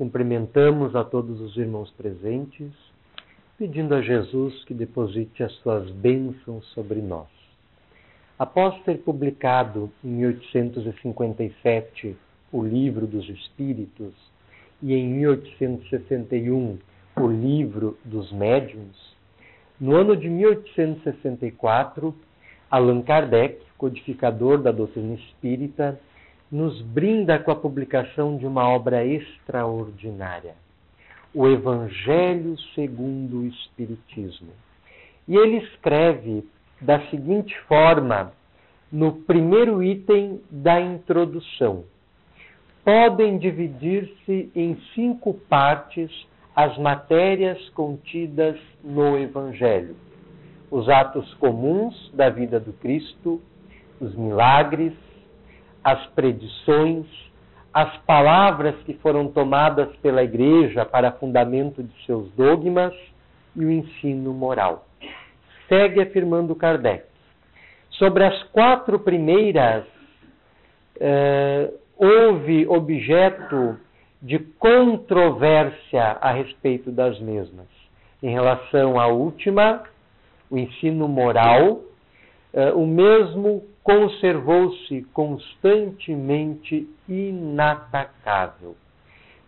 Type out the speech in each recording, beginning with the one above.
cumprimentamos a todos os irmãos presentes, pedindo a Jesus que deposite as suas bênçãos sobre nós. Após ter publicado em 1857 o Livro dos Espíritos e em 1861 o Livro dos Médiuns, no ano de 1864, Allan Kardec, codificador da doutrina espírita, nos brinda com a publicação de uma obra extraordinária, o Evangelho segundo o Espiritismo. E ele escreve da seguinte forma, no primeiro item da introdução: podem dividir-se em 5 partes as matérias contidas no Evangelho: os atos comuns da vida do Cristo, os milagres, as predições, as palavras que foram tomadas pela Igreja para fundamento de seus dogmas e o ensino moral. Segue afirmando Kardec. Sobre as 4 primeiras, houve objeto de controvérsia a respeito das mesmas. Em relação à última, o ensino moral, o mesmo conservou-se constantemente inatacável.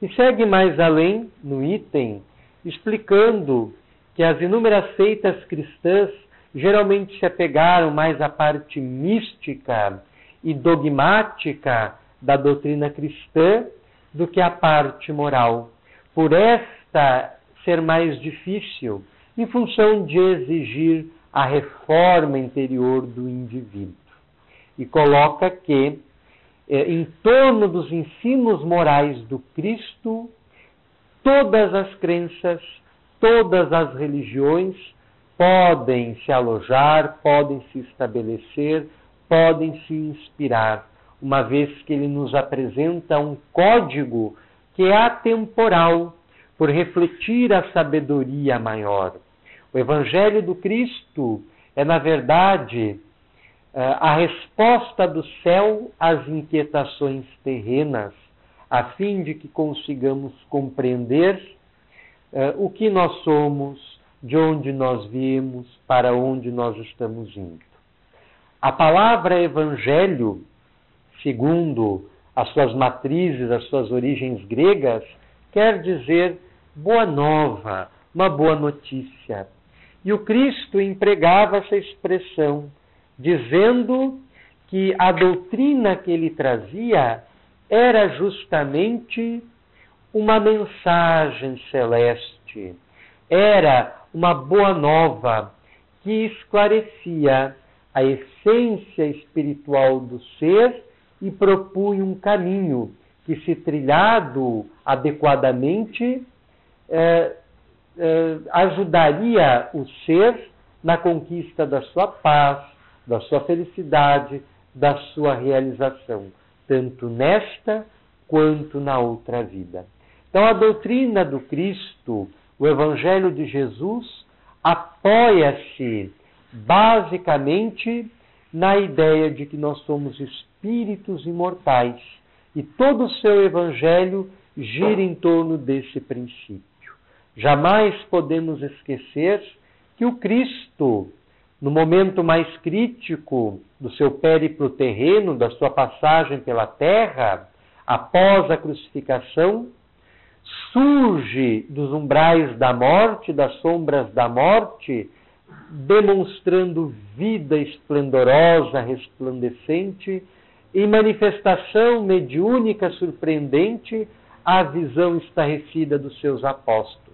E segue mais além, no item, explicando que as inúmeras seitas cristãs geralmente se apegaram mais à parte mística e dogmática da doutrina cristã do que à parte moral, por esta ser mais difícil, em função de exigir a reforma interior do indivíduo. E coloca que, em torno dos ensinos morais do Cristo, todas as crenças, todas as religiões podem se alojar, podem se estabelecer, podem se inspirar, uma vez que ele nos apresenta um código que é atemporal, por refletir a sabedoria maior. O Evangelho do Cristo é, na verdade, a resposta do céu às inquietações terrenas, a fim de que consigamos compreender o que nós somos, de onde nós viemos, para onde nós estamos indo. A palavra Evangelho, segundo as suas matrizes, as suas origens gregas, quer dizer boa nova, uma boa notícia. E o Cristo empregava essa expressão, dizendo que a doutrina que ele trazia era justamente uma mensagem celeste, era uma boa nova que esclarecia a essência espiritual do ser e propunha um caminho que, se trilhado adequadamente, ajudaria o ser na conquista da sua paz, da sua felicidade, da sua realização, tanto nesta quanto na outra vida. Então, a doutrina do Cristo, o Evangelho de Jesus, apoia-se basicamente na ideia de que nós somos espíritos imortais, e todo o seu Evangelho gira em torno desse princípio. Jamais podemos esquecer que o Cristo, no momento mais crítico do seu périplo terreno, da sua passagem pela terra, após a crucificação, surge dos umbrais da morte, das sombras da morte, demonstrando vida esplendorosa, resplandecente, em manifestação mediúnica surpreendente à visão estarrecida dos seus apóstolos.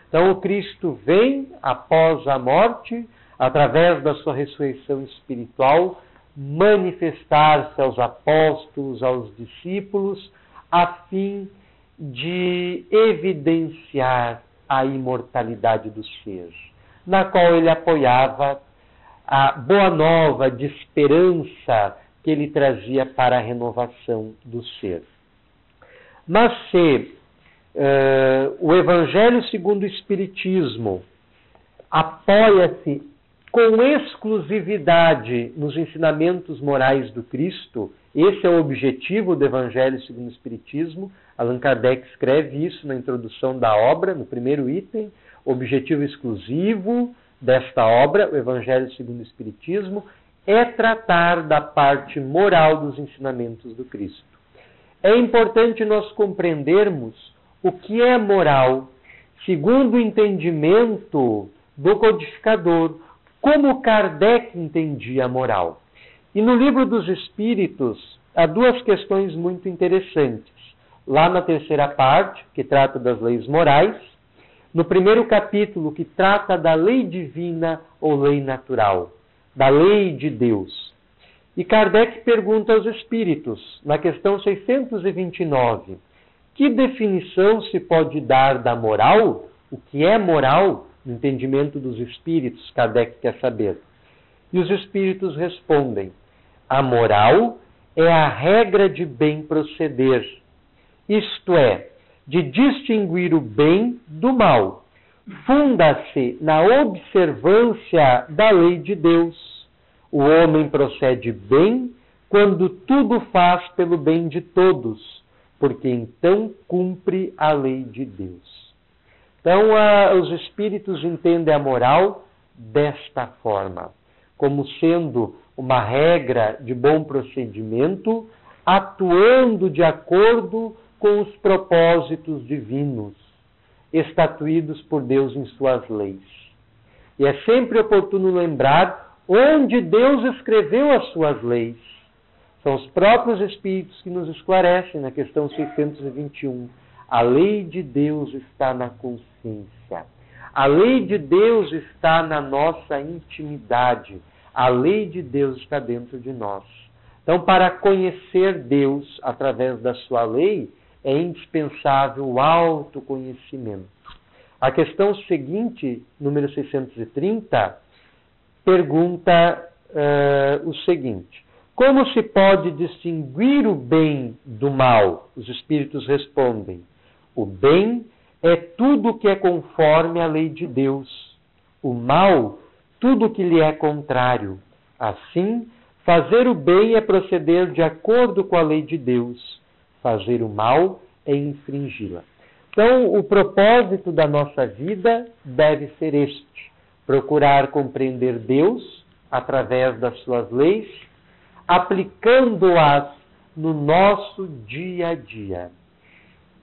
Então o Cristo vem, após a morte, através da sua ressurreição espiritual, manifestar-se aos apóstolos, aos discípulos, a fim de evidenciar a imortalidade do ser, na qual ele apoiava a boa nova de esperança que ele trazia para a renovação do ser. Mas se o Evangelho segundo o Espiritismo apoia-se com exclusividade nos ensinamentos morais do Cristo. Esse é o objetivo do Evangelho segundo o Espiritismo. Allan Kardec escreve isso na introdução da obra, no primeiro item. O objetivo exclusivo desta obra, o Evangelho segundo o Espiritismo, é tratar da parte moral dos ensinamentos do Cristo. É importante nós compreendermos o que é moral, segundo o entendimento do codificador, como Kardec entendia a moral. E no Livro dos Espíritos há duas questões muito interessantes. Lá na terceira parte, que trata das leis morais, no primeiro capítulo, que trata da lei divina ou lei natural, da lei de Deus. E Kardec pergunta aos espíritos, na questão 629, que definição se pode dar da moral? O que é moral? No entendimento dos espíritos, Kardec quer saber. E os espíritos respondem: a moral é a regra de bem proceder, isto é, de distinguir o bem do mal. Funda-se na observância da lei de Deus. O homem procede bem quando tudo faz pelo bem de todos, porque então cumpre a lei de Deus. Então, os espíritos entendem a moral desta forma, como sendo uma regra de bom procedimento, atuando de acordo com os propósitos divinos, estatuídos por Deus em suas leis. E é sempre oportuno lembrar onde Deus escreveu as suas leis. São os próprios Espíritos que nos esclarecem na questão 621. A lei de Deus está na consciência. A lei de Deus está na nossa intimidade. A lei de Deus está dentro de nós. Então, para conhecer Deus através da sua lei, é indispensável o autoconhecimento. A questão seguinte, número 630, pergunta o seguinte: como se pode distinguir o bem do mal? Os espíritos respondem: o bem é tudo que é conforme à lei de Deus. O mal, tudo que lhe é contrário. Assim, fazer o bem é proceder de acordo com a lei de Deus. Fazer o mal é infringi-la. Então, o propósito da nossa vida deve ser este: procurar compreender Deus através das suas leis, aplicando-as no nosso dia a dia.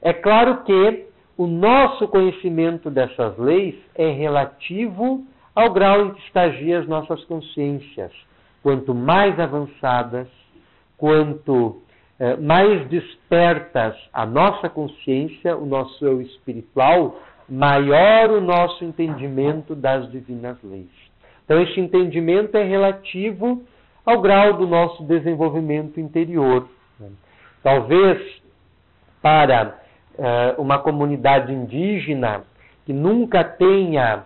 É claro que o nosso conhecimento dessas leis é relativo ao grau em que estagiam as nossas consciências. Quanto mais avançadas, quanto mais despertas a nossa consciência, o nosso eu espiritual, maior o nosso entendimento das divinas leis. Então, esse entendimento é relativo ao grau do nosso desenvolvimento interior. Talvez para uma comunidade indígena que nunca tenha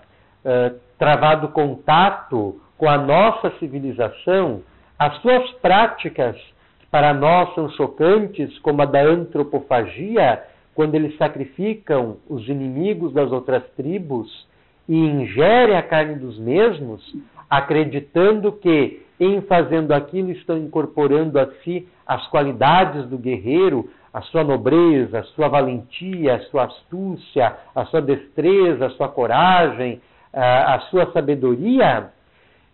travado contato com a nossa civilização, as suas práticas, que para nós são chocantes, como a da antropofagia, quando eles sacrificam os inimigos das outras tribos e ingerem a carne dos mesmos, acreditando que, em fazendo aquilo, estão incorporando a si as qualidades do guerreiro, a sua nobreza, a sua valentia, a sua astúcia, a sua destreza, a sua coragem, a sua sabedoria,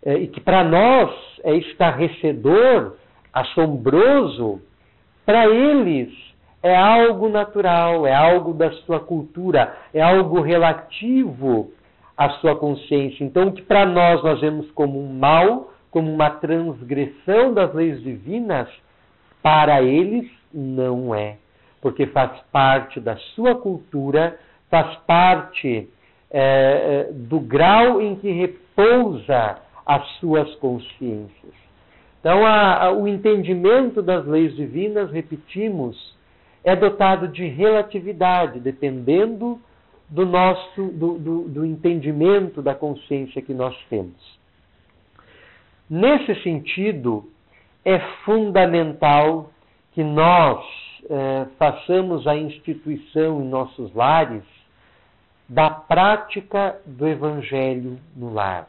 e que para nós é estarrecedor, assombroso, para eles é algo natural, é algo da sua cultura, é algo relativo à sua consciência. Então, o que para nós vemos como um mal, como uma transgressão das leis divinas, para eles não é, porque faz parte da sua cultura, faz parte do grau em que repousa as suas consciências. Então, o entendimento das leis divinas, repetimos, é dotado de relatividade, dependendo do entendimento da consciência que nós temos. Nesse sentido, é fundamental que nós façamos a instituição em nossos lares da prática do Evangelho no lar.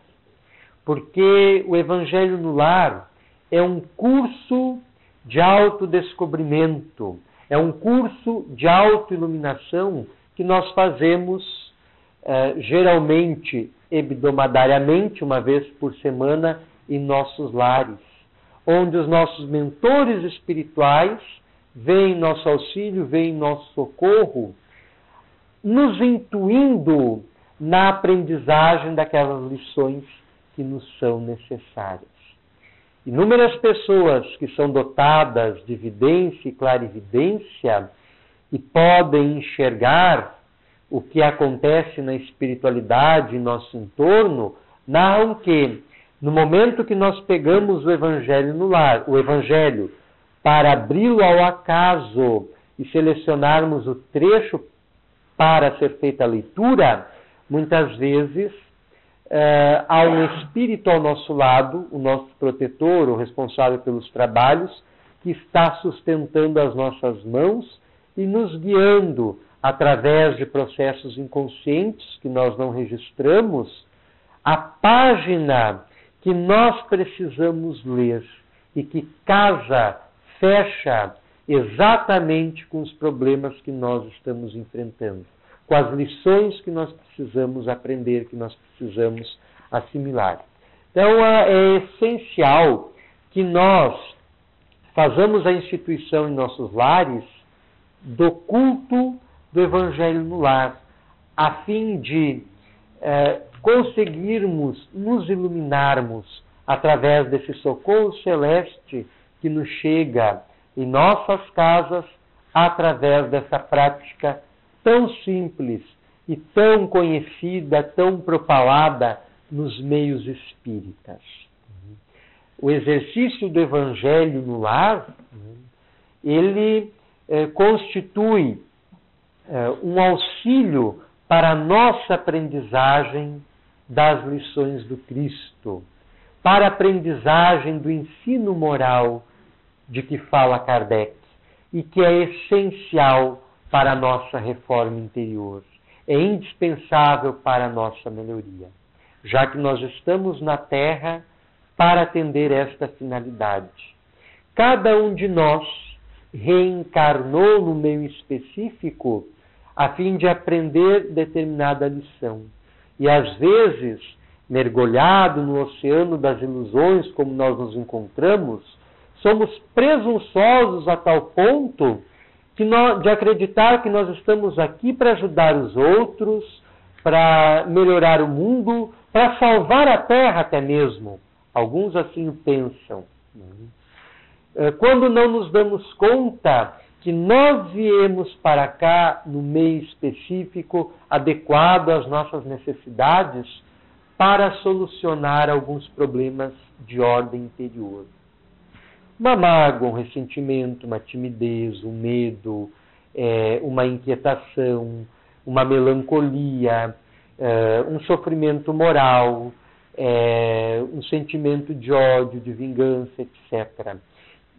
porque o Evangelho no Lar é um curso de autodescobrimento, é um curso de autoiluminação que nós fazemos geralmente, hebdomadariamente, uma vez por semana, em nossos lares, onde os nossos mentores espirituais vêm em nosso auxílio, vêm em nosso socorro, nos intuindo na aprendizagem daquelas lições que nos são necessárias. Inúmeras pessoas que são dotadas de vidência e clarividência e podem enxergar o que acontece na espiritualidade em nosso entorno, narram que, no momento que nós pegamos o Evangelho no lar, o Evangelho, para abri-lo ao acaso e selecionarmos o trecho para ser feita a leitura, muitas vezes há um espírito ao nosso lado, o nosso protetor, o responsável pelos trabalhos, que está sustentando as nossas mãos e nos guiando através de processos inconscientes que nós não registramos, a página que nós precisamos ler e que casa, fecha exatamente com os problemas que nós estamos enfrentando, com as lições que nós precisamos aprender, que nós precisamos assimilar. Então, é essencial que nós façamos a instituição em nossos lares do culto do Evangelho no lar, a fim de conseguirmos nos iluminarmos através desse socorro celeste que nos chega em nossas casas, através dessa prática tão simples e tão conhecida, tão propalada nos meios espíritas. O exercício do Evangelho no lar, ele constitui um auxílio para a nossa aprendizagem das lições do Cristo, para a aprendizagem do ensino moral de que fala Kardec e que é essencial para a nossa reforma interior. É indispensável para a nossa melhoria, já que nós estamos na Terra para atender esta finalidade. Cada um de nós reencarnou no meio específico a fim de aprender determinada lição. E às vezes, mergulhado no oceano das ilusões como nós nos encontramos, somos presunçosos a tal ponto de acreditar que nós estamos aqui para ajudar os outros, para melhorar o mundo, para salvar a Terra até mesmo. Alguns assim o pensam. Quando não nos damos conta que nós viemos para cá no meio específico, adequado às nossas necessidades, para solucionar alguns problemas de ordem interior. Uma mágoa, um ressentimento, uma timidez, um medo, uma inquietação, uma melancolia, um sofrimento moral, um sentimento de ódio, de vingança, etc.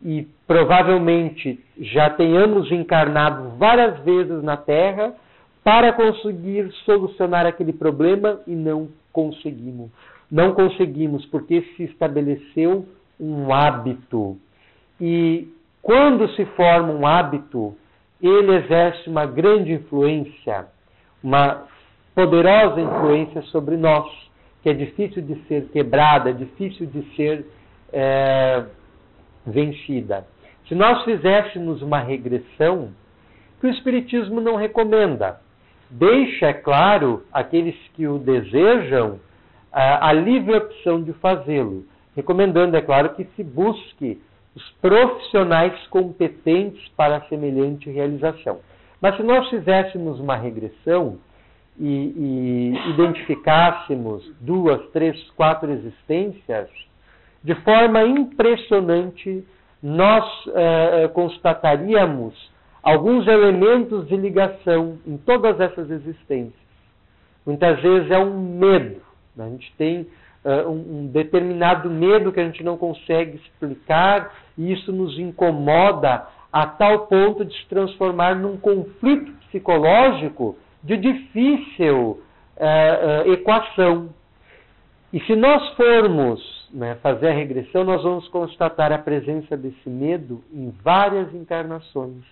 E provavelmente já tenhamos encarnado várias vezes na Terra para conseguir solucionar aquele problema e não conseguimos. Não conseguimos porque se estabeleceu um hábito. E quando se forma um hábito, ele exerce uma grande influência, uma poderosa influência sobre nós, que é difícil de ser quebrada, é difícil de ser vencida. Se nós fizéssemos uma regressão, que o Espiritismo não recomenda, deixa, é claro, aqueles que o desejam a livre opção de fazê-lo, recomendando, é claro, que se busque os profissionais competentes para semelhante realização. Mas se nós fizéssemos uma regressão e identificássemos 2, 3, 4 existências, de forma impressionante, nós constataríamos alguns elementos de ligação em todas essas existências. Muitas vezes é um medo. A gente tem um determinado medo que a gente não consegue explicar e isso nos incomoda a tal ponto de se transformar num conflito psicológico de difícil equação. E se nós formos, né, fazer a regressão, nós vamos constatar a presença desse medo em várias encarnações,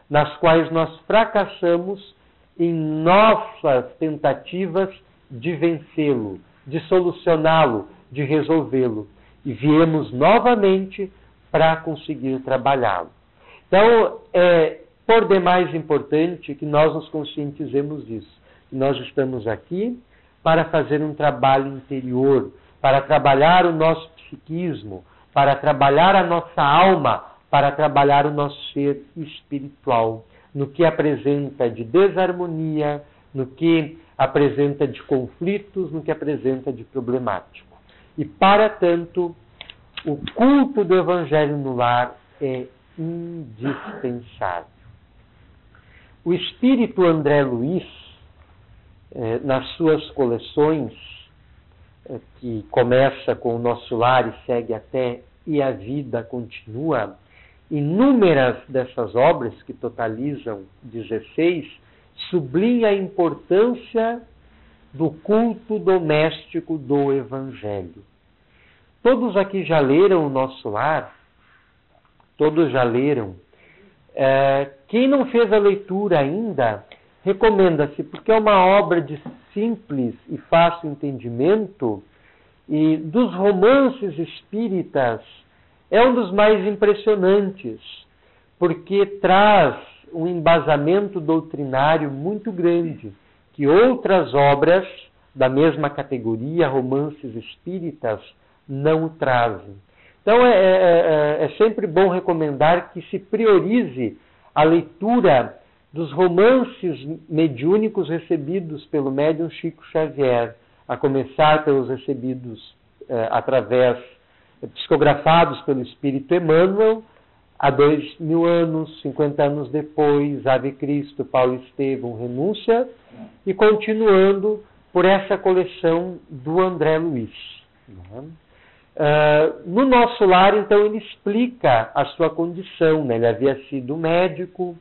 nas quais nós fracassamos em nossas tentativas de vencê-lo, de solucioná-lo, de resolvê-lo. E viemos novamente para conseguir trabalhá-lo. Então, é por demais importante que nós nos conscientizemos disso. Nós estamos aqui para fazer um trabalho interior, para trabalhar o nosso psiquismo, para trabalhar a nossa alma, para trabalhar o nosso ser espiritual, no que apresenta de desarmonia, no que apresenta de conflitos, no que apresenta de problemático. E, para tanto, o culto do Evangelho no lar é indispensável. O espírito André Luiz, nas suas coleções, que começa com o Nosso Lar e segue até E a Vida Continua, inúmeras dessas obras, que totalizam 16, sublinha a importância do culto doméstico do Evangelho. Todos aqui já leram o Nosso Lar? Todos já leram? Quem não fez a leitura ainda, recomenda-se, porque é uma obra de simples e fácil entendimento, e dos romances espíritas é um dos mais impressionantes, porque traz um embasamento doutrinário muito grande, que outras obras da mesma categoria, romances espíritas, não o trazem. Então é sempre bom recomendar que se priorize a leitura dos romances mediúnicos recebidos pelo médium Chico Xavier, a começar pelos recebidos psicografados pelo Espírito Emmanuel, há 2000 anos, 50 anos depois, Ave Cristo, Paulo Estevão, Renúncia, e continuando por essa coleção do André Luiz. No Nosso Lar, então, ele explica a sua condição, né? Ele havia sido médico,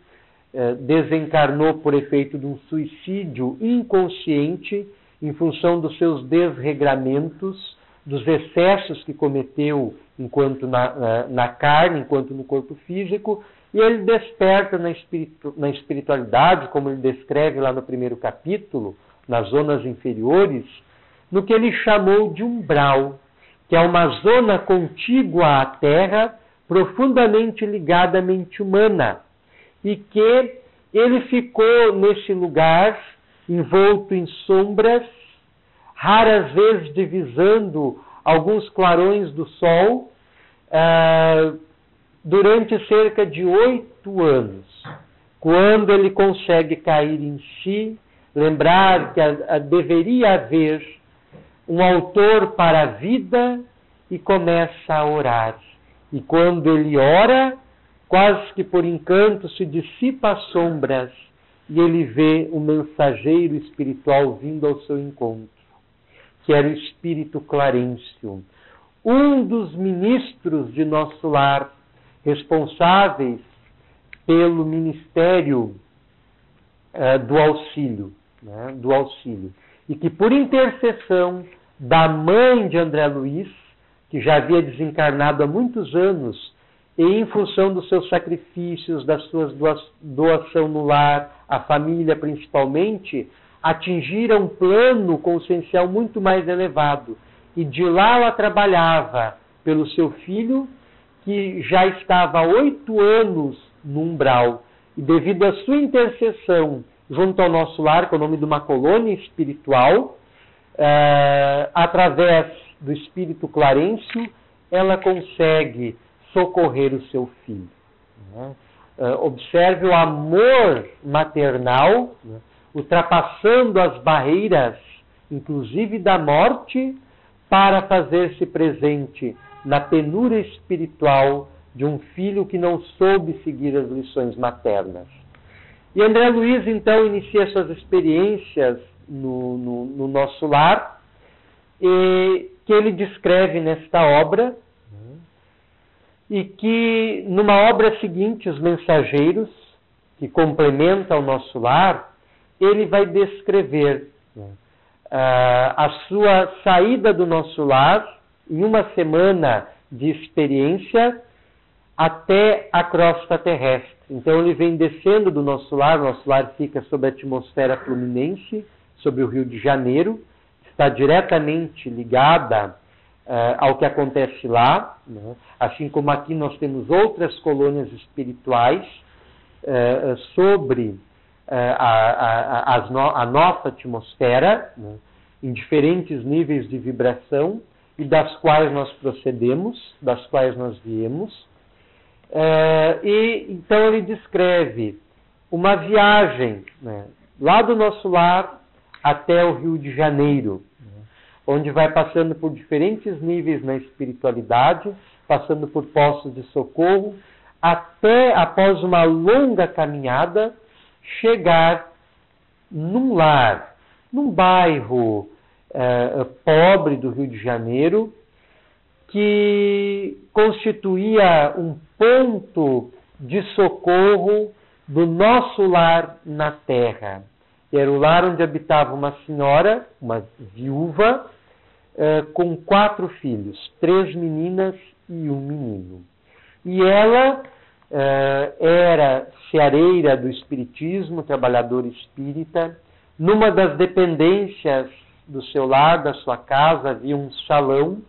desencarnou por efeito de um suicídio inconsciente em função dos seus desregramentos, dos excessos que cometeu enquanto na carne, enquanto no corpo físico, e ele desperta na espiritualidade, como ele descreve lá no primeiro capítulo, nas zonas inferiores, no que ele chamou de umbral, que é uma zona contígua à Terra, profundamente ligada à mente humana, e que ele ficou nesse lugar, envolto em sombras, raras vezes divisando alguns clarões do sol, durante cerca de 8 anos, quando ele consegue cair em si, lembrar que deveria haver um autor para a vida, e começa a orar. E quando ele ora, quase que por encanto se dissipa as sombras, e ele vê um mensageiro espiritual vindo ao seu encontro, que era o Espírito Clarencio, um dos ministros de Nosso Lar, responsáveis pelo ministério do auxílio, né, e que por intercessão da mãe de André Luiz, que já havia desencarnado há muitos anos, e em função dos seus sacrifícios, das suas doação no lar, a família principalmente, atingiram um plano consciencial muito mais elevado. E de lá ela trabalhava pelo seu filho, que já estava há 8 anos no umbral. E devido à sua intercessão junto ao Nosso Lar, com o nome de uma colônia espiritual, através do Espírito Clarencio, ela consegue socorrer o seu filho. Observe o amor maternal, ultrapassando as barreiras, inclusive da morte, para fazer-se presente na penúria espiritual de um filho que não soube seguir as lições maternas. E André Luiz, então, inicia suas experiências no Nosso Lar, que ele descreve nesta obra, e que numa obra seguinte, Os Mensageiros, que complementa o Nosso Lar, ele vai descrever a sua saída do nosso lar, em uma semana de experiência, até a crosta terrestre. Então ele vem descendo do nosso lar fica sob a atmosfera fluminense, sobre o Rio de Janeiro, está diretamente ligada ao que acontece lá, né? Assim como aqui nós temos outras colônias espirituais sobre a nossa atmosfera, né? Em diferentes níveis de vibração, e das quais nós procedemos, das quais nós viemos. E então ele descreve uma viagem, né, lá do nosso lar até o Rio de Janeiro, né, onde vai passando por diferentes níveis na espiritualidade, passando por postos de socorro, até, após uma longa caminhada, chegar num lar, num bairro pobre do Rio de Janeiro, que constituía um ponto de socorro do nosso lar na terra. Era o lar onde habitava uma senhora, uma viúva, com 4 filhos, 3 meninas e 1 menino. E ela era ceareira do espiritismo, trabalhadora espírita. Numa das dependências do seu lar, da sua casa, havia um salão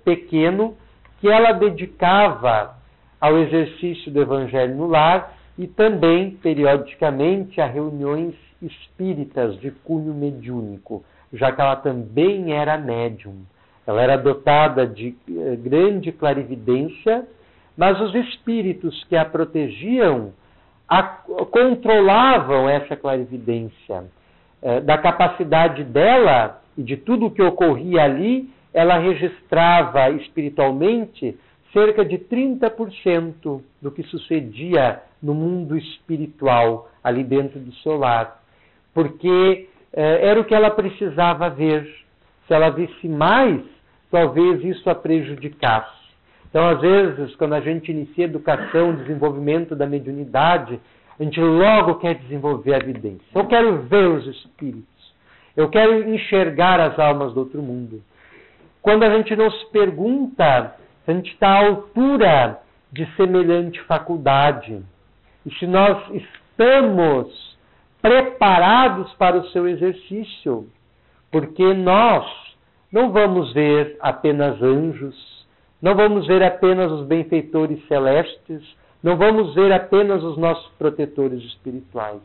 pequeno que ela dedicava ao exercício do Evangelho no lar e também, periodicamente, a reuniões espíritas de cunho mediúnico, já que ela também era médium. Ela era dotada de grande clarividência, mas os espíritos que a protegiam controlavam essa clarividência. Da capacidade dela e de tudo o que ocorria ali, ela registrava espiritualmente cerca de 30% do que sucedia no mundo espiritual ali dentro do seu lar. Porque era o que ela precisava ver. Se ela visse mais, talvez isso a prejudicasse. Então, às vezes, quando a gente inicia educação, desenvolvimento da mediunidade, a gente logo quer desenvolver a evidência. Eu quero ver os espíritos. Eu quero enxergar as almas do outro mundo. Quando a gente não se pergunta se a gente está à altura de semelhante faculdade. E se nós estamos preparados para o seu exercício. Porque nós não vamos ver apenas anjos, não vamos ver apenas os benfeitores celestes, não vamos ver apenas os nossos protetores espirituais.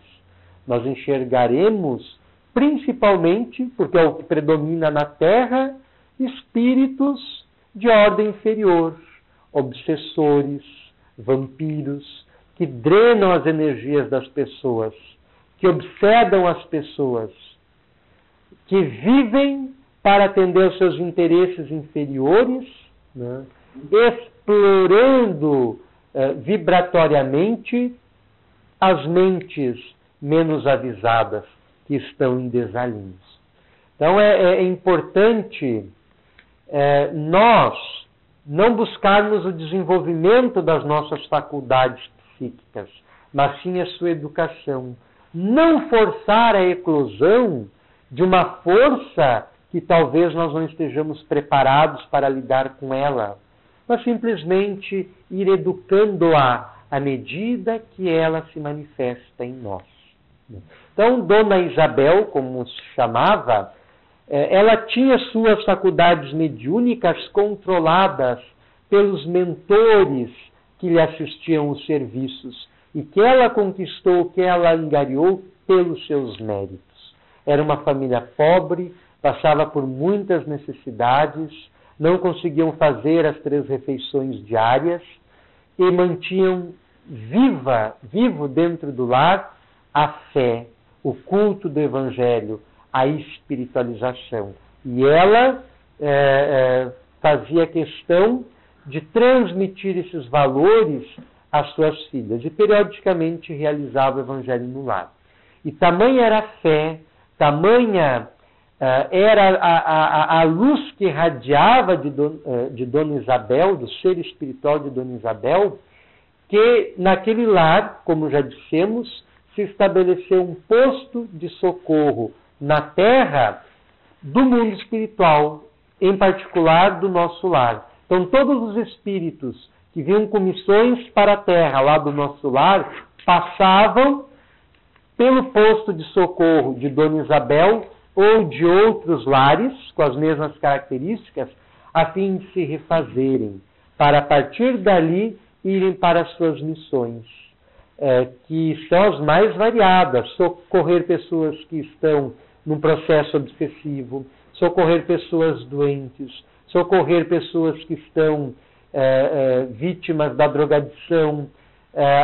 Nós enxergaremos, principalmente, porque é o que predomina na Terra, espíritos de ordem inferior, obsessores, vampiros, que drenam as energias das pessoas, que obsedam as pessoas, que vivem para atender aos seus interesses inferiores, né, explorando vibratoriamente as mentes menos avisadas que estão em desalinhos. Então é importante nós não buscarmos o desenvolvimento das nossas faculdades psíquicas, mas sim a sua educação. Não forçar a eclosão de uma força que talvez nós não estejamos preparados para lidar com ela, mas simplesmente ir educando-a à medida que ela se manifesta em nós. Então, Dona Isabel, como se chamava, ela tinha suas faculdades mediúnicas controladas pelos mentores que lhe assistiam os serviços e que ela conquistou, que ela angariou pelos seus méritos. Era uma família pobre, passava por muitas necessidades, não conseguiam fazer as 3 refeições diárias e mantinham vivo dentro do lar a fé, o culto do Evangelho, a espiritualização. E ela fazia questão de transmitir esses valores às suas filhas e periodicamente realizava o Evangelho no lar. E tamanha era a fé, tamanha era a luz que irradiava de Dona Isabel, do ser espiritual de Dona Isabel, que naquele lar, como já dissemos, se estabeleceu um posto de socorro na terra do mundo espiritual, em particular do nosso lar. Então, todos os espíritos que vinham com missões para a Terra, lá do nosso lar, passavam pelo posto de socorro de Dona Isabel ou de outros lares, com as mesmas características, a fim de se refazerem, para a partir dali irem para as suas missões, que são as mais variadas: socorrer pessoas que estão num processo obsessivo, socorrer pessoas doentes, socorrer pessoas que estão vítimas da drogadição,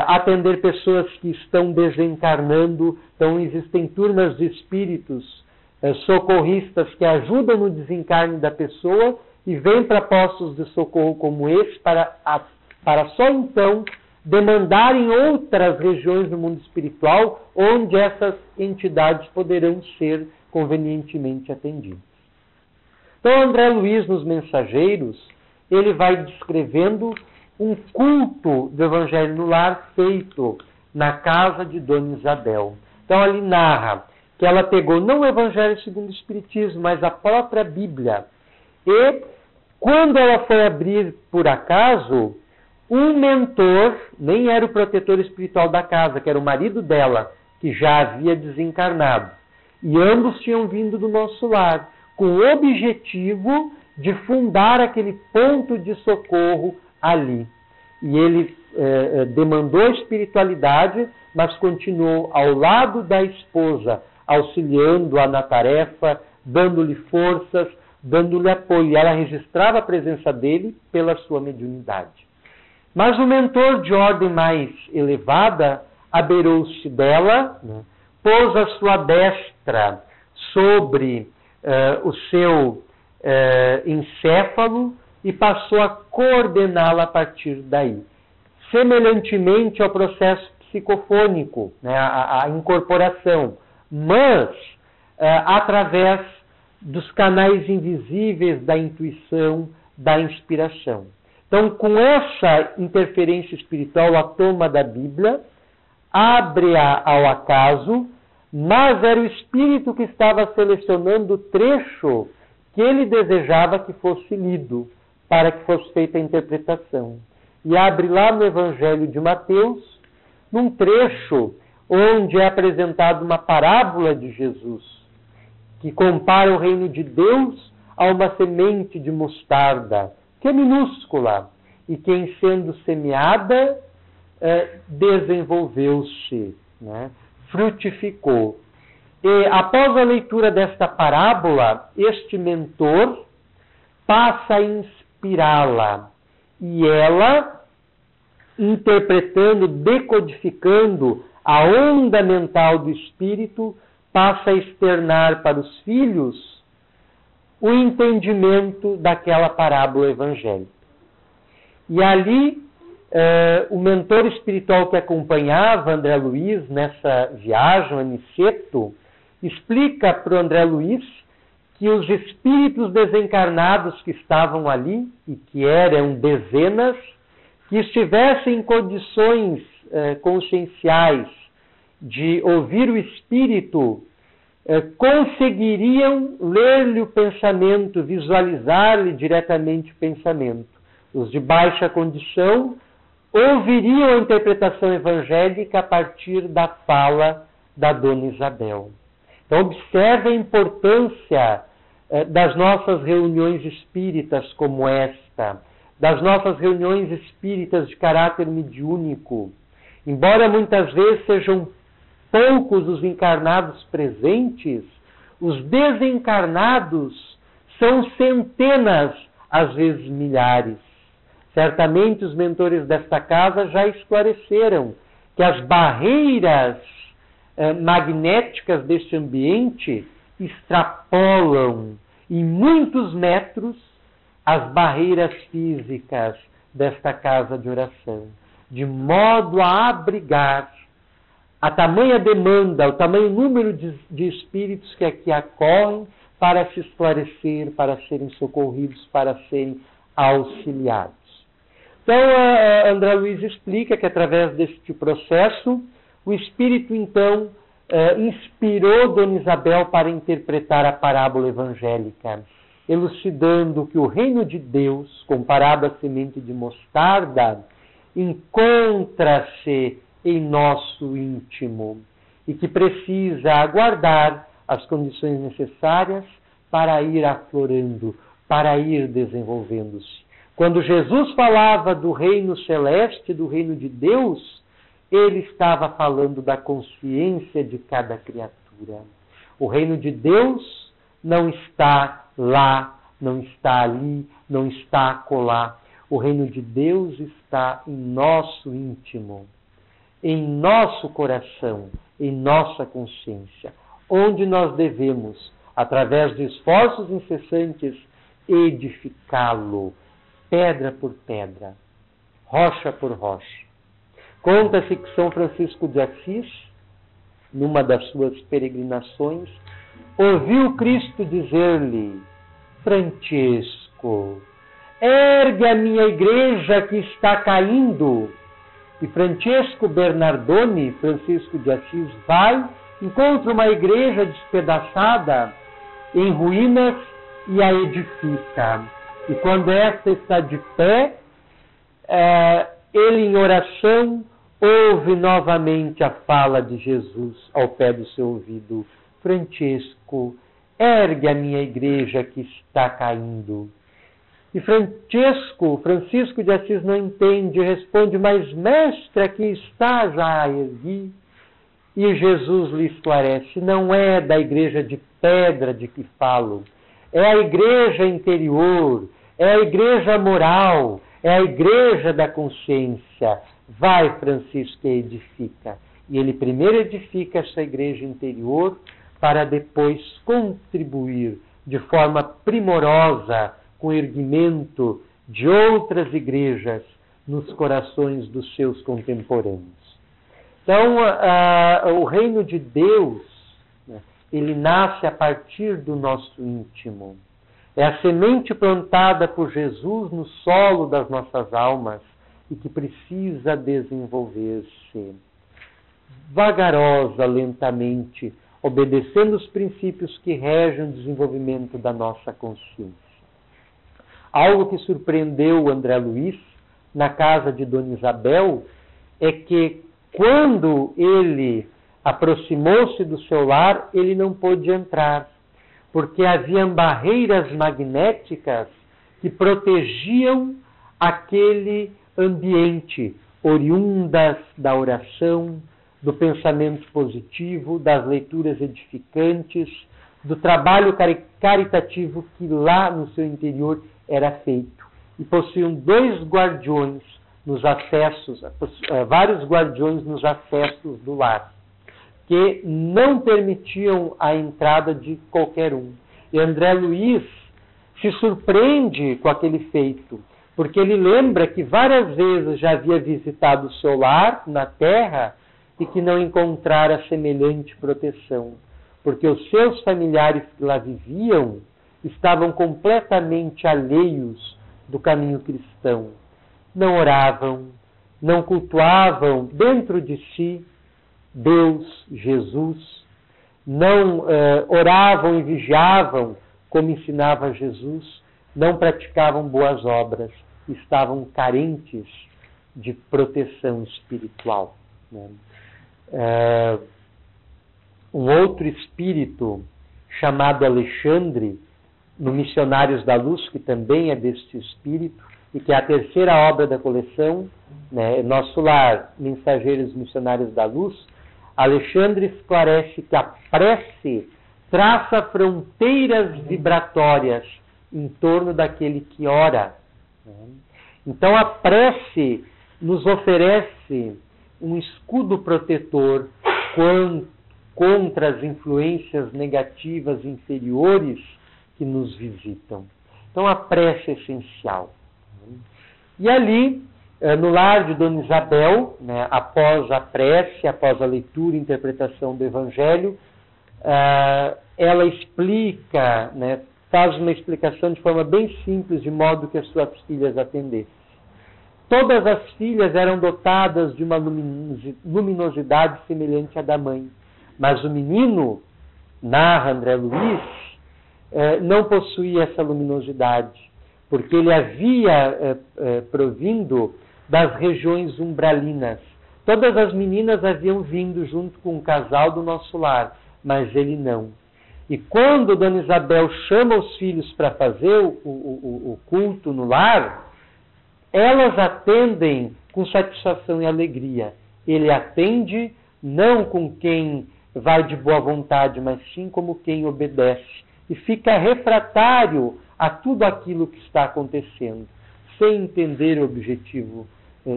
atender pessoas que estão desencarnando. Então, existem turmas de espíritos socorristas que ajudam no desencarne da pessoa e vêm para postos de socorro como esse para só então demandarem outras regiões do mundo espiritual onde essas entidades poderão ser convenientemente atendidas. Então, André Luiz, nos Mensageiros, ele vai descrevendo um culto do Evangelho no Lar feito na casa de Dona Isabel. Então, ali narra que ela pegou não o Evangelho segundo o Espiritismo, mas a própria Bíblia. E, quando ela foi abrir por acaso, um mentor, nem era o protetor espiritual da casa, que era o marido dela, que já havia desencarnado. E ambos tinham vindo do nosso lar, com o objetivo de fundar aquele ponto de socorro ali. E ele demandou a espiritualidade, mas continuou ao lado da esposa, auxiliando-a na tarefa, dando-lhe forças, dando-lhe apoio. E ela registrava a presença dele pela sua mediunidade. Mas o mentor de ordem mais elevada abeirou-se dela, né, pôs a sua destra sobre o seu encéfalo e passou a coordená-la a partir daí. Semelhantemente ao processo psicofônico, né, a incorporação, mas através dos canais invisíveis da intuição, da inspiração. Então, com essa interferência espiritual, a toma da Bíblia abre-a ao acaso, mas era o Espírito que estava selecionando o trecho que ele desejava que fosse lido, para que fosse feita a interpretação. E abre lá no Evangelho de Mateus, num trecho onde é apresentada uma parábola de Jesus, que compara o reino de Deus a uma semente de mostarda, que é minúscula, e que, em sendo semeada, desenvolveu-se, né? Frutificou. E, após a leitura desta parábola, este mentor passa a inspirá-la, e ela, interpretando, decodificando a onda mental do espírito, passa a externar para os filhos o entendimento daquela parábola evangélica. E ali, o mentor espiritual que acompanhava André Luiz nessa viagem, Aniceto, explica para o André Luiz que os espíritos desencarnados que estavam ali, e que eram dezenas, que estivessem em condições conscienciais de ouvir o espírito, conseguiriam ler-lhe o pensamento, visualizar-lhe diretamente o pensamento. Os de baixa condição ouviriam a interpretação evangélica a partir da fala da Dona Isabel. Então, observe a importância das nossas reuniões espíritas como esta, das nossas reuniões espíritas de caráter mediúnico. Embora muitas vezes sejam poucos os encarnados presentes, os desencarnados são centenas, às vezes milhares. Certamente os mentores desta casa já esclareceram que as barreiras magnéticas deste ambiente extrapolam em muitos metros as barreiras físicas desta casa de oração, de modo a abrigar a tamanha demanda, o tamanho número de espíritos que aqui acorrem para se esclarecer, para serem socorridos, para serem auxiliados. Então, André Luiz explica que através deste processo, o espírito, então, inspirou Dona Isabel para interpretar a parábola evangélica, elucidando que o reino de Deus, comparado à semente de mostarda, encontra-se em nosso íntimo e que precisa aguardar as condições necessárias para ir aflorando, para ir desenvolvendo-se. Quando Jesus falava do reino celeste, do reino de Deus, ele estava falando da consciência de cada criatura. O reino de Deus não está lá, não está ali, não está acolá. O reino de Deus está em nosso íntimo, em nosso coração, em nossa consciência, onde nós devemos, através de esforços incessantes, edificá-lo, pedra por pedra, rocha por rocha. Conta-se que São Francisco de Assis, numa das suas peregrinações, ouviu Cristo dizer-lhe: Francesco, ergue a minha igreja que está caindo. E Francesco Bernardone, Francisco de Assis, vai, encontra uma igreja despedaçada, em ruínas, e a edifica. E quando esta está de pé, ele em oração ouve novamente a fala de Jesus ao pé do seu ouvido: Francesco, ergue a minha igreja que está caindo. E Francisco de Assis não entende, responde: mas mestre, aqui está, já a ergui. E Jesus lhe esclarece: não é da igreja de pedra de que falo, é a igreja interior, é a igreja moral, é a igreja da consciência. Vai, Francisco, e edifica. E ele primeiro edifica essa igreja interior para depois contribuir de forma primorosa com o erguimento de outras igrejas nos corações dos seus contemporâneos. Então, o reino de Deus, ele nasce a partir do nosso íntimo. É a semente plantada por Jesus no solo das nossas almas e que precisa desenvolver-se vagarosa, lentamente, obedecendo os princípios que regem o desenvolvimento da nossa consciência. Algo que surpreendeu o André Luiz na casa de Dona Isabel é que quando ele aproximou-se do seu lar, ele não pôde entrar, porque haviam barreiras magnéticas que protegiam aquele ambiente, oriundas da oração, do pensamento positivo, das leituras edificantes, do trabalho caritativo que lá no seu interior era feito. E possuíam dois guardiões nos acessos, vários guardiões nos acessos do lar, que não permitiam a entrada de qualquer um. E André Luiz se surpreende com aquele feito, porque ele lembra que várias vezes já havia visitado o seu lar na terra e que não encontrara semelhante proteção, porque os seus familiares que lá viviam estavam completamente alheios do caminho cristão. Não oravam, não cultuavam dentro de si Deus, Jesus, não oravam e vigiavam como ensinava Jesus, não praticavam boas obras, estavam carentes de proteção espiritual. Um outro espírito chamado Alexandre, no Missionários da Luz, que também é deste espírito, e que é a terceira obra da coleção, Nosso Lar, Mensageiros Missionários da Luz, Alexandre esclarece que a prece traça fronteiras vibratórias em torno daquele que ora. Então a prece nos oferece um escudo protetor contra as influências negativas inferiores que nos visitam. Então a prece é essencial. E ali, no lar de Dona Isabel, após a prece, após a leitura e interpretação do Evangelho, ela explica, faz uma explicação de forma bem simples, de modo que as suas filhas atendessem. Todas as filhas eram dotadas de uma luminosidade semelhante à da mãe, Mas o menino, narra André Luiz, não possuía essa luminosidade, porque ele havia provindo das regiões umbralinas. Todas as meninas haviam vindo junto com um casal do nosso lar, mas ele não. E quando Dona Isabel chama os filhos para fazer o culto no lar, elas atendem com satisfação e alegria. Ele atende não com quem vai de boa vontade, mas sim como quem obedece. E fica refratário a tudo aquilo que está acontecendo, sem entender o objetivo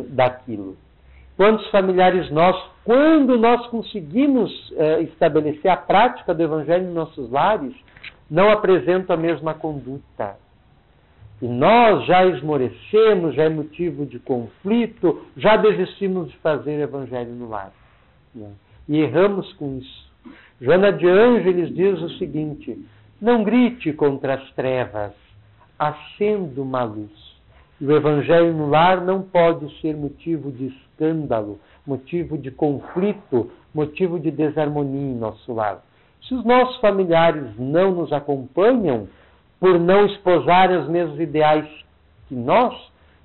daquilo. Quantos familiares nossos, quando nós conseguimos estabelecer a prática do Evangelho em nossos lares, não apresentam a mesma conduta. E nós já esmorecemos, já é motivo de conflito, já desistimos de fazer o Evangelho no lar. E erramos com isso. Joana de Ângeles diz o seguinte: não grite contra as trevas, acenda uma luz. E o Evangelho no lar não pode ser motivo de escândalo, motivo de conflito, motivo de desarmonia em nosso lar. Se os nossos familiares não nos acompanham, por não esposar os mesmos ideais que nós,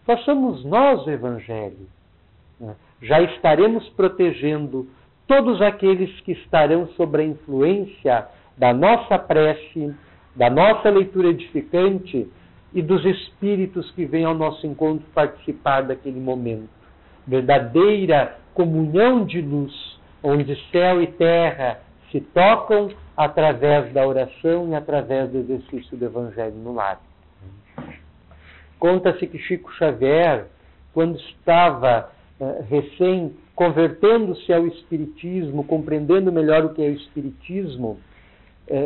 façamos nós o Evangelho. Já estaremos protegendo todos aqueles que estarão sob a influência da nossa prece, da nossa leitura edificante e dos espíritos que vêm ao nosso encontro participar daquele momento. Verdadeira comunhão de luz, onde céu e terra se tocam através da oração e através do exercício do Evangelho no lar. Conta-se que Chico Xavier, quando estava recém convertendo-se ao Espiritismo, compreendendo melhor o que é o Espiritismo,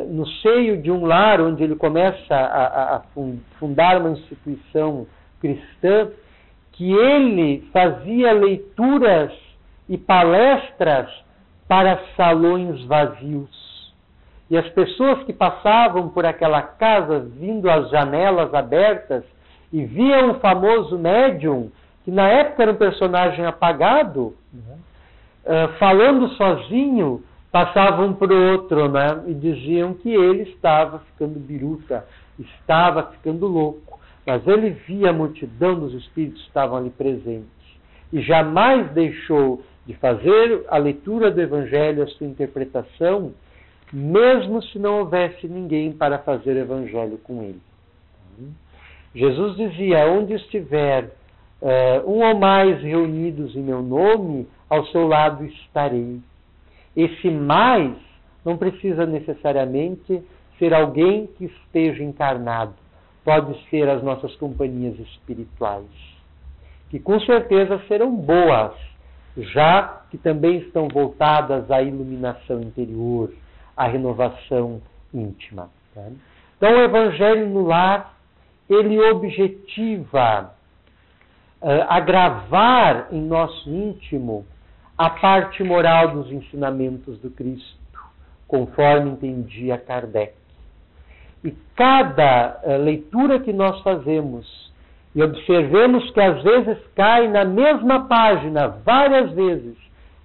no seio de um lar onde ele começa a fundar uma instituição cristã, que ele fazia leituras e palestras para salões vazios. E as pessoas que passavam por aquela casa, vindo às janelas abertas, e viam o famoso médium, que na época era um personagem apagado, falando sozinho, passavam para o outro, né? E diziam que ele estava ficando biruta, estava ficando louco. Mas ele via a multidão dos espíritos que estavam ali presentes. E jamais deixou de fazer a leitura do Evangelho, a sua interpretação, mesmo se não houvesse ninguém para fazer o Evangelho com ele. Jesus dizia: onde estiver um ou mais reunidos em meu nome, ao seu lado estarei. Esse mais não precisa necessariamente ser alguém que esteja encarnado. Pode ser as nossas companhias espirituais, que com certeza serão boas, já que também estão voltadas à iluminação interior, à renovação íntima. Tá? Então, o Evangelho no lar, ele objetiva agravar em nosso íntimo a parte moral dos ensinamentos do Cristo, conforme entendia Kardec. E cada leitura que nós fazemos, e observemos que às vezes cai na mesma página várias vezes,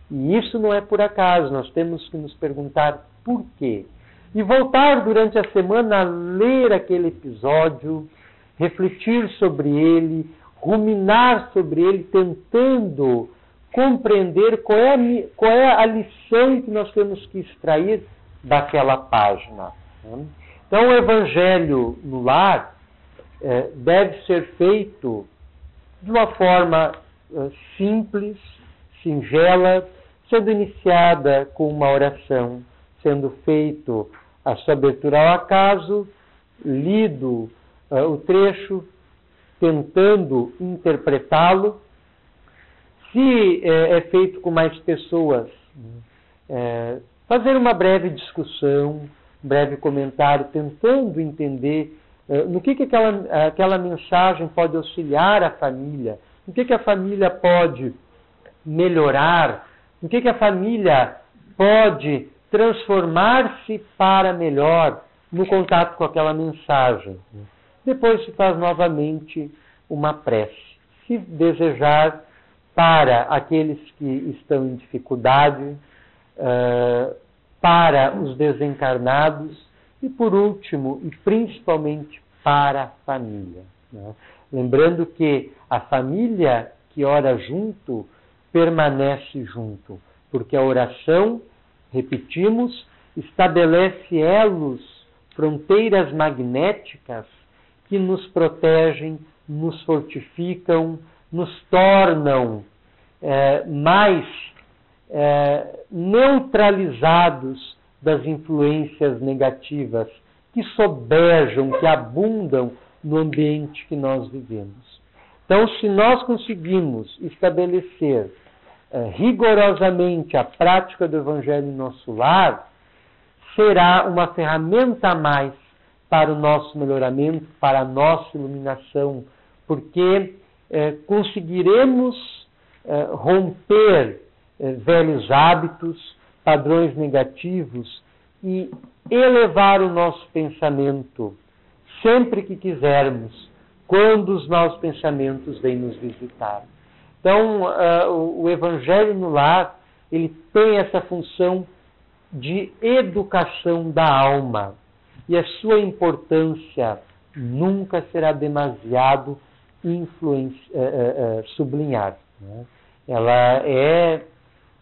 e isso não é por acaso, nós temos que nos perguntar por quê. E voltar durante a semana a ler aquele episódio, refletir sobre ele, ruminar sobre ele, tentando compreender qual é a lição que nós temos que extrair daquela página. Então, o Evangelho no lar deve ser feito de uma forma simples, singela, sendo iniciada com uma oração, sendo feito a sua abertura ao acaso, lido o trecho, tentando interpretá-lo. Se é feito com mais pessoas, fazer uma breve discussão, um breve comentário, tentando entender no que aquela mensagem pode auxiliar a família, no que a família pode melhorar, no que a família pode transformar-se para melhor no contato com aquela mensagem. Depois se faz novamente uma prece. Se desejar, para aqueles que estão em dificuldade, para os desencarnados e, por último, e principalmente para a família, né? Lembrando que a família que ora junto permanece junto, porque a oração, repetimos, estabelece elos, fronteiras magnéticas que nos protegem, nos fortificam, nos tornam mais neutralizados das influências negativas que sobejam, que abundam no ambiente que nós vivemos. Então, se nós conseguimos estabelecer rigorosamente a prática do Evangelho em nosso lar, será uma ferramenta a mais para o nosso melhoramento, para a nossa iluminação, porque conseguiremos romper velhos hábitos, padrões negativos e elevar o nosso pensamento sempre que quisermos, quando os maus pensamentos vêm nos visitar. Então, o Evangelho no lar, ele tem essa função de educação da alma. E a sua importância nunca será demasiado sublinhada, né?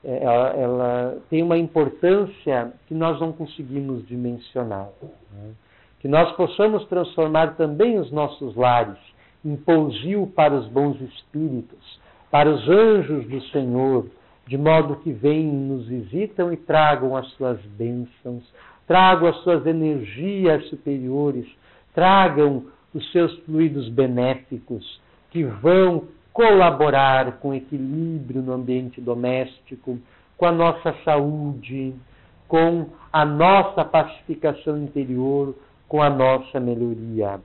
Ela tem uma importância que nós não conseguimos dimensionar, né? Que nós possamos transformar também os nossos lares em pousio para os bons espíritos, para os anjos do Senhor, de modo que venham, nos visitam e tragam as suas bênçãos, tragam as suas energias superiores, tragam os seus fluidos benéficos, que vão colaborar com o equilíbrio no ambiente doméstico, com a nossa saúde, com a nossa pacificação interior, com a nossa melhoria.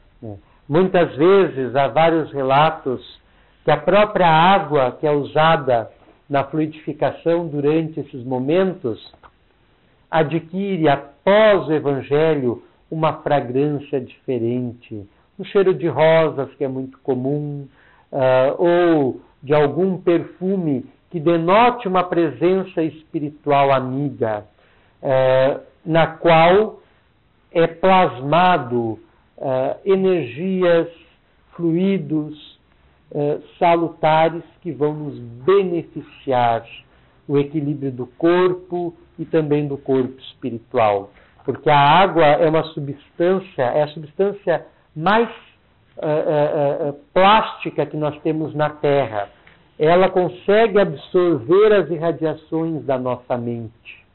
Muitas vezes há vários relatos que a própria água que é usada na fluidificação durante esses momentos adquire, após o Evangelho, uma fragrância diferente, um cheiro de rosas que é muito comum, ou de algum perfume que denote uma presença espiritual amiga, na qual é plasmado energias, fluidos salutares que vão nos beneficiar o equilíbrio do corpo e também do corpo espiritual. Porque a água é uma substância, é a substância mais plástica que nós temos na Terra. Ela consegue absorver as irradiações da nossa mente,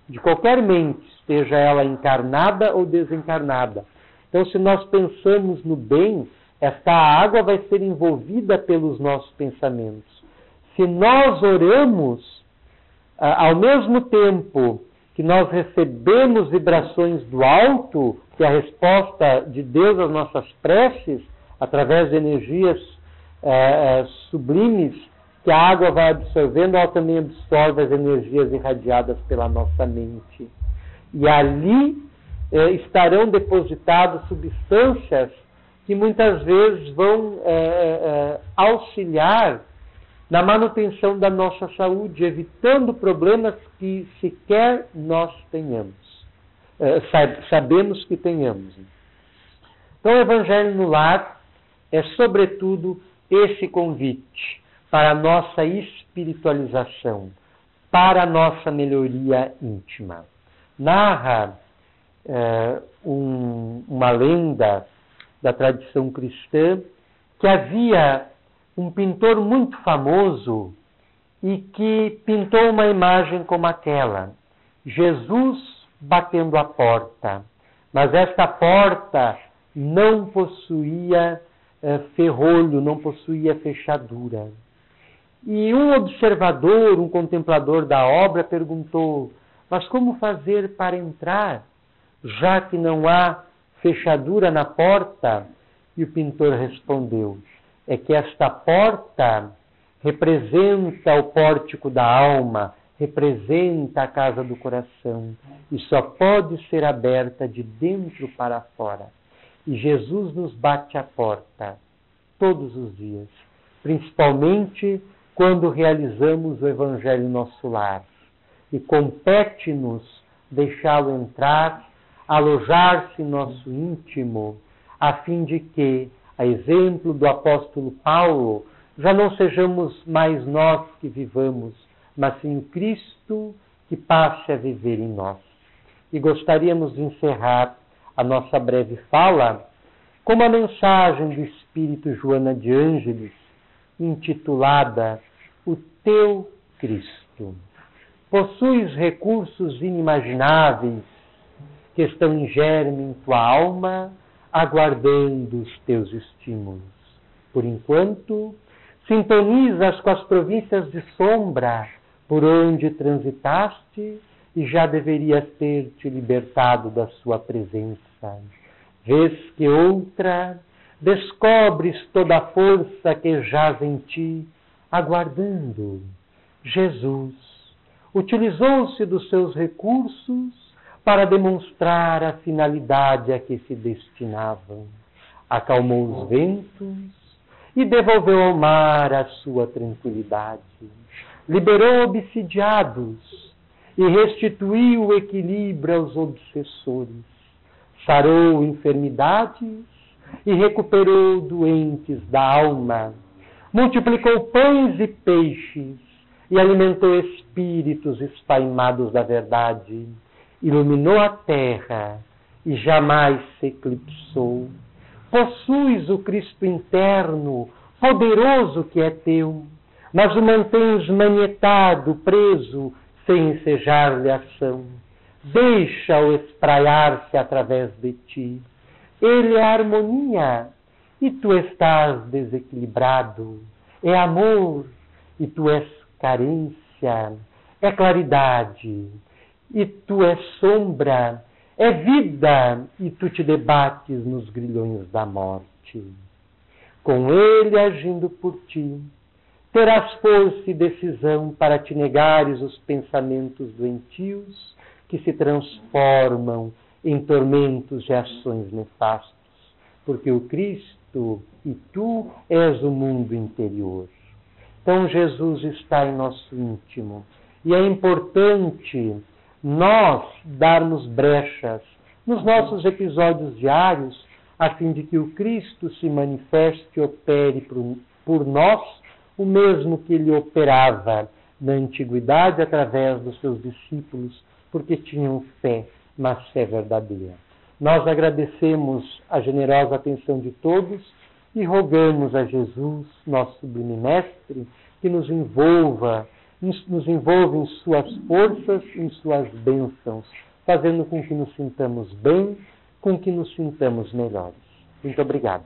de qualquer mente, seja ela encarnada ou desencarnada. Então, se nós pensamos no bem, esta água vai ser envolvida pelos nossos pensamentos. Se nós oramos, ao mesmo tempo que nós recebemos vibrações do alto, que é a resposta de Deus às nossas preces, através de energias sublimes, que a água vai absorvendo, ela também absorve as energias irradiadas pela nossa mente. E ali estarão depositadas substâncias que muitas vezes vão auxiliar na manutenção da nossa saúde, evitando problemas que sequer nós tenhamos, sabemos que tenhamos. Então, o Evangelho no lar é, sobretudo, esse convite para a nossa espiritualização, para a nossa melhoria íntima. Narra uma lenda da tradição cristã que havia um pintor muito famoso e que pintou uma imagem como aquela, Jesus batendo a porta, mas esta porta não possuía ferrolho, não possuía fechadura. E um observador, um contemplador da obra perguntou: mas como fazer para entrar, já que não há fechadura na porta? E o pintor respondeu: é que esta porta representa o pórtico da alma, representa a casa do coração, e só pode ser aberta de dentro para fora. E Jesus nos bate a porta todos os dias, principalmente quando realizamos o Evangelho em nosso lar. E compete-nos deixá-lo entrar, alojar-se em nosso íntimo, a fim de que, a exemplo do apóstolo Paulo, já não sejamos mais nós que vivamos, mas sim o Cristo que passe a viver em nós. E gostaríamos de encerrar a nossa breve fala com uma mensagem do Espírito Joana de Ângeles, intitulada O Teu Cristo. Possuis recursos inimagináveis que estão em germe em tua alma, aguardando os teus estímulos. Por enquanto, sintonizas com as províncias de sombra por onde transitaste e já deverias ter te libertado da sua presença. Vês que outra, descobres toda a força que jaz em ti, aguardando. Jesus utilizou-se dos seus recursos para demonstrar a finalidade a que se destinavam. Acalmou os ventos e devolveu ao mar a sua tranquilidade. Liberou obsidiados e restituiu o equilíbrio aos obsessores. Sarou enfermidades e recuperou doentes da alma. Multiplicou pães e peixes e alimentou espíritos espaimados da verdade. Iluminou a terra e jamais se eclipsou. Possuis o Cristo interno, poderoso que é teu, mas o mantens manietado, preso, sem ensejar-lhe ação. Deixa-o espraiar-se através de ti. Ele é harmonia e tu estás desequilibrado. É amor e tu és carência. É claridade e tu és sombra, é vida, e tu te debates nos grilhões da morte. Com ele agindo por ti, terás força e decisão para te negares os pensamentos doentios que se transformam em tormentos de ações nefastas, porque o Cristo e tu és o mundo interior. Então Jesus está em nosso íntimo, e é importante nós darmos brechas nos nossos episódios diários, a fim de que o Cristo se manifeste e opere por nós o mesmo que ele operava na antiguidade através dos seus discípulos, porque tinham fé, mas fé verdadeira. Nós agradecemos a generosa atenção de todos e rogamos a Jesus, nosso sublime Mestre, que nos envolva em suas forças, em suas bênçãos, fazendo com que nos sintamos bem, com que nos sintamos melhores. Muito obrigado.